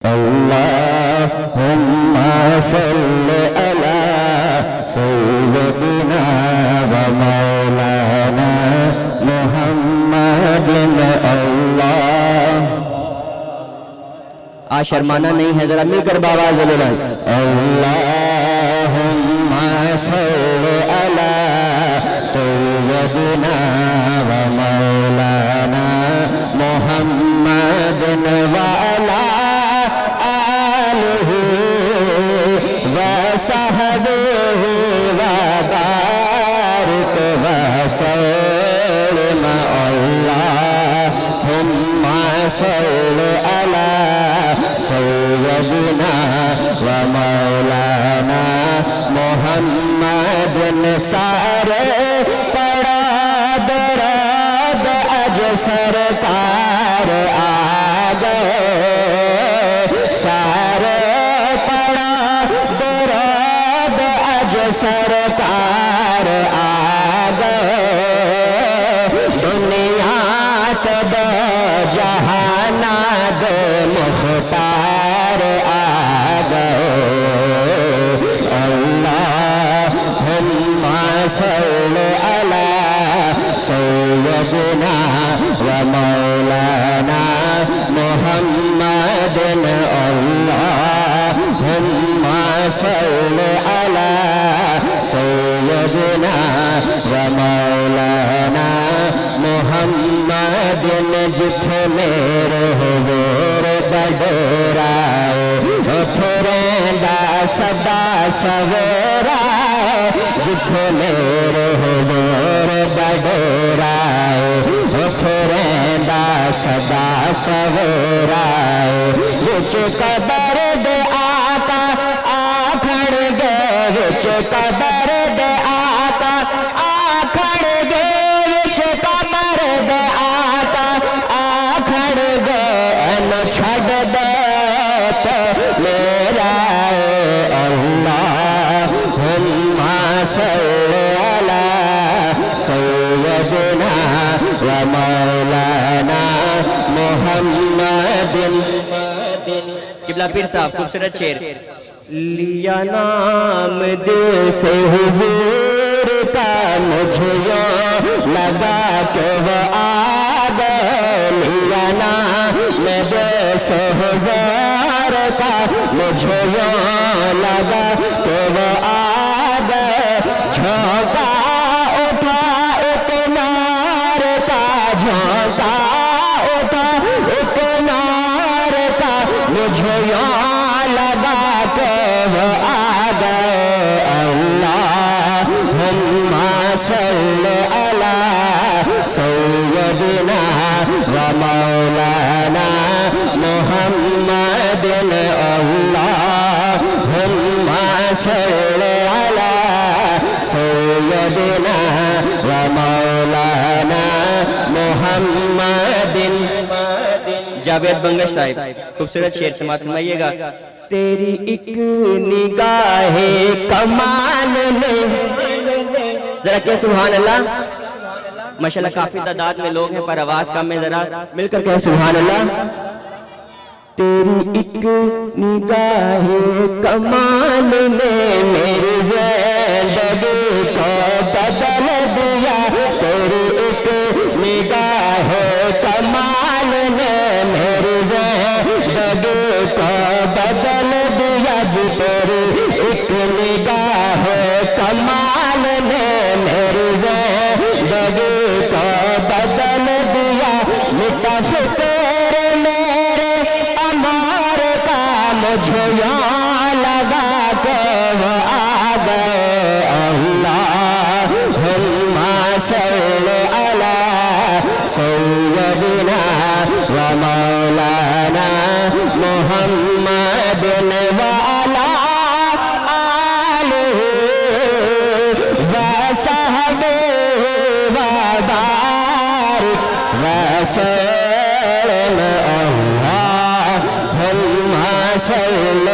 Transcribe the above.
اللهم صل على سيدنا ومولانا محمد اللہ. آج شرمانا نہیں ہے، ذرا مل کر باواز بولیں. اللهم صل على سيدنا ومولانا محمد وعلى آله وصحبه وبارك وسلم. اللهم صل على سيدنا ومولانا محمد. سارے پڑا درد اج سرکار آ گئے، سارے پڑا درد اج سرکار آ گئے. دنیا تب جہانا دے مختار آ گئے. اللہم صل علی سیدنا ومولانا محمد. اللہم صل علی سیدنا ومولانا محمد. جتھے میرے حضور بڈورا اتھے رہندا سدا سویرا. جتھے میرے حضور بڈورا اتھے رہندا سدا سویرا. وچ قبر دے آقا آکھن گے، وچ قبر دے آقا آکھن گے، وچ قبر دے آقا آکھن گے. اینو چھڈ دے تے میرا اللہم صل علی سیدنا ومولانا محمد. قبلہ پیر صاحب خوبصورت شعر. لیا نام دل سے حضور کا مجھے یوں لگا کہ وہ آ گئے. لیا نام دل سے حضور کا مجھے یوں لگا کہ وہ آ گئے. جھونکا اٹھا ایک نار کا، جھونکا اٹھا ایک نار کا، مجھے یوں لگا کہ وہ آ گئے. اللہم صل علی سیدنا ومولانا محمد. اللہم صل علی سیدنا ومولانا محمد. جاوید بنگش صاحب خوبصورت شعر سماعت فرمائیے گا. تیری ایک نگاہ کمال نے، ذرا کہ سبحان اللہ. ماشاءاللہ کافی تعداد میں لوگ ہیں پر آواز کم ہے، ذرا مل کر کہ سبحان اللہ. تیری ایک نگاہ کمال نے میری زندگی کو بدل دیا. تیری ایک نگاہ کمال نے میری زندگی کو بدل دیا. جی تیری ایک نگاہ کمال نے میری زندگی کو بدل دیا. مٹا فکر میرے امار کا، مجھے یوں لگا کہ وہ آ گئے. اللہم صل علی سیدنا ومولانا محمد وعلی آلہ وصحبہ وبارک وسلم. اللہم صل